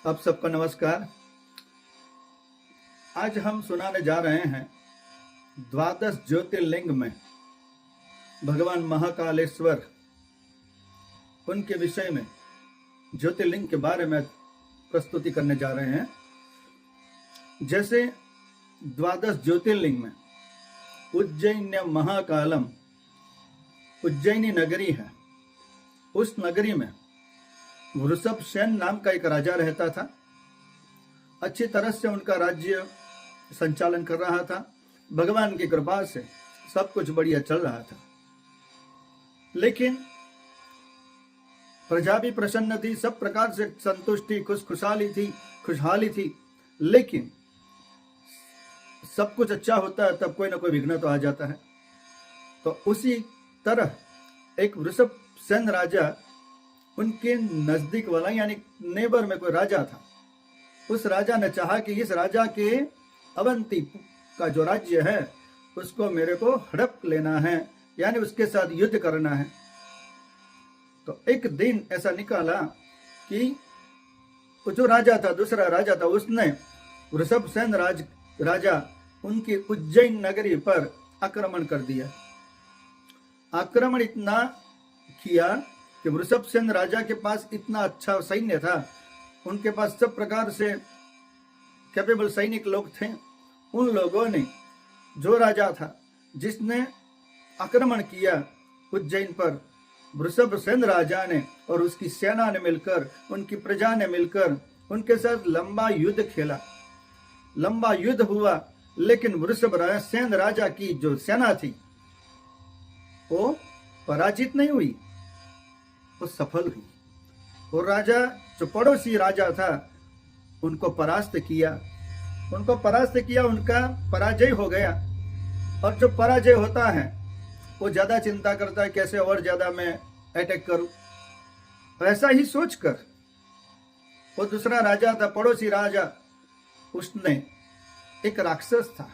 आप सबका नमस्कार। आज हम सुनाने जा रहे हैं द्वादश ज्योतिर्लिंग में भगवान महाकालेश्वर, उनके विषय में ज्योतिर्लिंग के बारे में प्रस्तुति करने जा रहे हैं। जैसे द्वादश ज्योतिर्लिंग में उज्जैन्य महाकालम, उज्जैनी नगरी है। उस नगरी में वृषभसेन नाम का एक राजा रहता था। अच्छी तरह से उनका राज्य संचालन कर रहा था। भगवान की कृपा से सब कुछ बढ़िया चल रहा था, लेकिन प्रजा भी प्रसन्न थी, सब प्रकार से संतुष्टि, खुशहाली थी। लेकिन सब कुछ अच्छा होता है तब कोई ना कोई विघ्न तो आ जाता है। तो उसी तरह एक वृषभसेन राजा, उनके नजदीक वाला यानी नेबर में कोई राजा था। उस राजा ने चाहा कि इस राजा के अवंती का जो राज्य है उसको मेरे को हड़प लेना है, यानी उसके साथ युद्ध करना है। तो एक दिन ऐसा निकाला कि जो राजा था, दूसरा राजा था, उसने वृषभसेन राजा उनकी उज्जैन नगरी पर आक्रमण कर दिया। आक्रमण इतना किया कि वृषभसेन राजा के पास इतना अच्छा सैन्य था, उनके पास सब प्रकार से कैपेबल सैनिक लोग थे। उन लोगों ने, जो राजा था जिसने आक्रमण किया उज्जैन पर, वृषभसेन राजा ने और उसकी सेना ने मिलकर, उनकी प्रजा ने मिलकर उनके साथ लंबा युद्ध खेला। लंबा युद्ध हुआ, लेकिन वृषभसेन राजा की जो सेना थी वो पराजित नहीं हुई, वो सफल हुई। और राजा, जो पड़ोसी राजा था, उनको परास्त किया। उनका पराजय हो गया। और जो पराजय होता है वो ज्यादा चिंता करता है कैसे और ज्यादा मैं अटैक करूं। ऐसा ही सोचकर वो दूसरा राजा था, पड़ोसी राजा, उसने एक राक्षस था,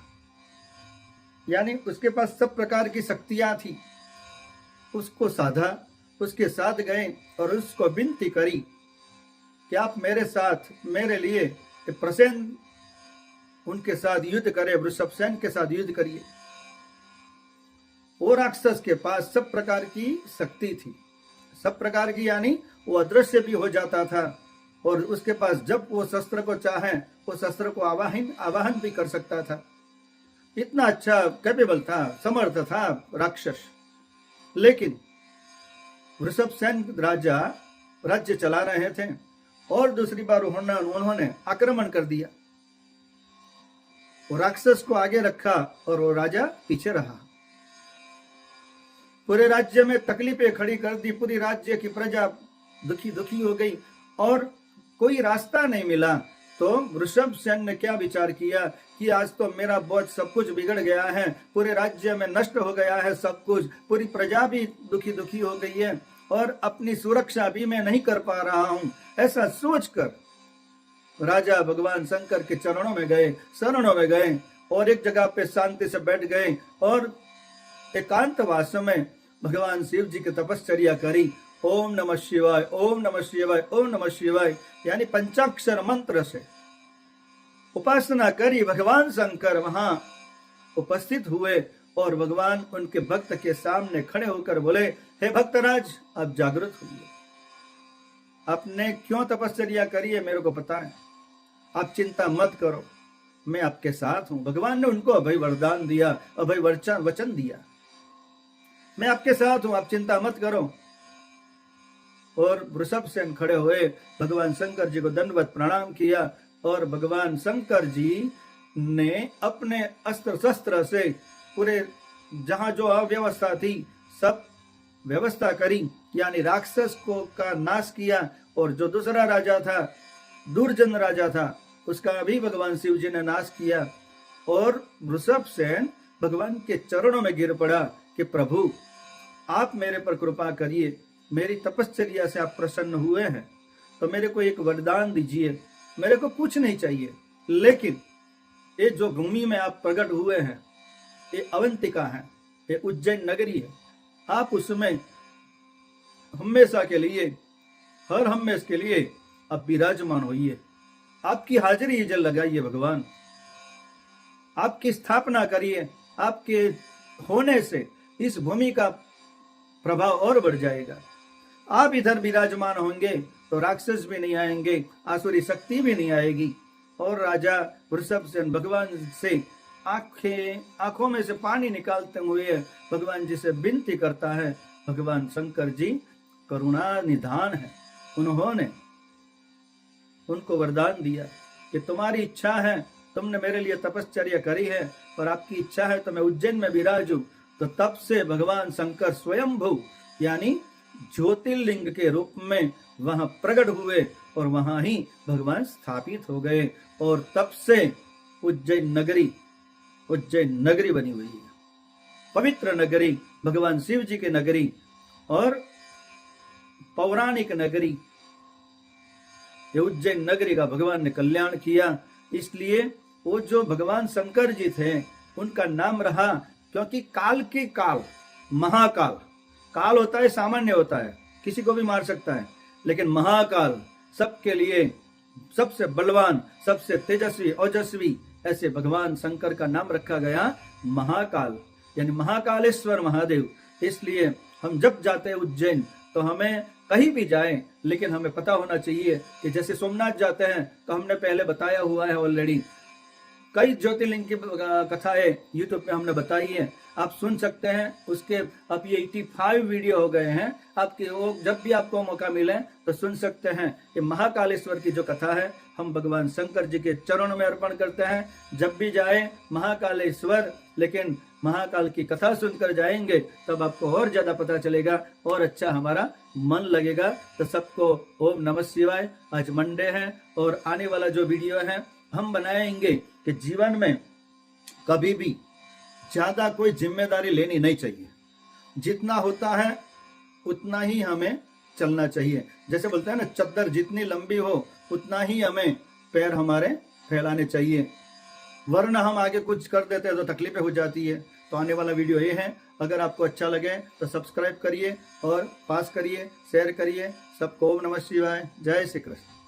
यानी उसके पास सब प्रकार की शक्तियां थी, उसको साधा। उसके साथ गए और उसको विनती करी कि आप मेरे साथ, मेरे लिए प्रसेन उनके साथ युद्ध करे, वृषभसेन के साथ युद्ध करिए। वो राक्षस के पास सब प्रकार की शक्ति थी, सब प्रकार की, यानी वो अदृश्य भी हो जाता था। और उसके पास जब वो शस्त्र को चाहे वो शस्त्र को आवाहन भी कर सकता था। इतना अच्छा कैपेबल था, समर्थ था राक्षस। लेकिन वृषभसेन राजा राज्य चला रहे थे और दूसरी बार उन्होंने आक्रमण कर दिया। वो राक्षस को आगे रखा और वो राजा पीछे रहा। पूरे राज्य में तकलीफें खड़ी कर दी। पूरी राज्य की प्रजा दुखी हो गई और कोई रास्ता नहीं मिला। तो वृषभसेन ने क्या विचार किया कि आज तो मेरा बहुत सब कुछ बिगड़ गया है, पूरे राज्य में नष्ट हो गया है सब कुछ, पूरी प्रजा भी दुखी हो गई है और अपनी सुरक्षा भी मैं नहीं कर पा रहा हूं। ऐसा सोचकर राजा भगवान शंकर के शरणों में गए और एक जगह पे शांति से बैठ गए और एकांतवास में भगवान शिव जी की तपश्चर्या करी। ओम नमः शिवाय, ओम नमः शिवाय, ओम नमः शिवाय, यानी पंचाक्षर मंत्र से उपासना करी। भगवान शंकर वहां उपस्थित हुए और भगवान उनके भक्त के सामने खड़े होकर बोले, हे भक्तराज, आप जागृत होइए। आपने क्यों तपश्चर्या करी है मेरे को पता है, आप चिंता मत करो, मैं आपके साथ हूं। भगवान ने उनको अभय वरदान दिया, अभय वचन दिया, मैं आपके साथ हूं, आप चिंता मत करो। और वृषभसेन खड़े हुए, भगवान शंकर जी को दंडवत प्रणाम किया और भगवान शंकर जी ने अपने अस्त्र शस्त्र से पूरे जहां जो अव्यवस्था थी सब व्यवस्था करी, यानी राक्षस को का नाश किया। और जो दूसरा राजा था, दुर्जन राजा था, उसका भी भगवान शिव जी ने नाश किया। और वृषभसेन भगवान के चरणों में गिर पड़ा कि प्रभु, आप मेरे पर कृपा करिए, मेरी तपश्चर्या से आप प्रसन्न हुए हैं तो मेरे को एक वरदान दीजिए। मेरे को कुछ नहीं चाहिए, लेकिन ये जो भूमि में आप प्रकट हुए हैं ये अवंतिका है, ये उज्जैन नगरी है, आप उसमें हमेशा के लिए, हर हमेश के लिए आप विराजमान होइए। आपकी हाजिरी इजल लगाइए भगवान, आपकी स्थापना करिए, आपके होने से इस भूमि का प्रभाव और बढ़ जाएगा। आप इधर विराजमान होंगे तो राक्षस भी नहीं आएंगे, आसुरी शक्ति भी नहीं आएगी। और राजा वृषभसेन भगवान से आंखों में से पानी निकालते हुए भगवान जी से विनती करता है। भगवान शंकर जी करुणा निधान है, उन्होंने उनको वरदान दिया कि तुम्हारी इच्छा है, तुमने मेरे लिए तपश्चर्या करी है और आपकी इच्छा है तो मैं उज्जैन में विराजू। तो तब से भगवान शंकर स्वयंभू यानी ज्योतिर्लिंग के रूप में वहां प्रकट हुए और वहां ही भगवान स्थापित हो गए। और तब से उज्जैन नगरी बनी हुई है, पवित्र नगरी, भगवान शिव जी की नगरी और पौराणिक नगरी। ये उज्जैन नगरी का भगवान ने कल्याण किया। इसलिए वो जो भगवान शंकर जी थे उनका नाम रहा, क्योंकि काल के काल, महाकाल, काल होता है सामान्य होता है, किसी को भी मार सकता है, लेकिन महाकाल सबके लिए सबसे बलवान, सबसे तेजस्वी, ओजस्वी, ऐसे भगवान शंकर का नाम रखा गया महाकाल, यानी महाकालेश्वर महादेव। इसलिए हम जब जाते हैं उज्जैन तो हमें कहीं भी जाएं, लेकिन हमें पता होना चाहिए कि जैसे सोमनाथ जाते हैं तो हमने पहले बताया हुआ है ऑलरेडी, कई ज्योतिर्लिंग की कथाएं यूट्यूब पे हमने बताई है, आप सुन सकते हैं। उसके अब ये 85 वीडियो हो गए हैं, आपके वो जब भी आपको मौका मिले तो सुन सकते हैं। कि महाकालेश्वर की जो कथा है हम भगवान शंकर जी के चरणों में अर्पण करते हैं। जब भी जाए महाकालेश्वर, लेकिन महाकाल की कथा सुनकर जाएंगे तब आपको और ज्यादा पता चलेगा और अच्छा हमारा मन लगेगा। तो सबको ओम नमः शिवाय। आज मंडे है और आने वाला जो वीडियो है हम बनाएंगे कि जीवन में कभी भी ज्यादा कोई जिम्मेदारी लेनी नहीं चाहिए, जितना होता है उतना ही हमें चलना चाहिए। जैसे बोलते हैं ना, चद्दर जितनी लंबी हो उतना ही हमें पैर हमारे फैलाने चाहिए, वरना हम आगे कुछ कर देते हैं तो तकलीफें हो जाती है। तो आने वाला वीडियो ये है, अगर आपको अच्छा लगे तो सब्सक्राइब करिए और पास करिए, शेयर करिए। सबको ओम नमः शिवाय। जय श्री कृष्ण।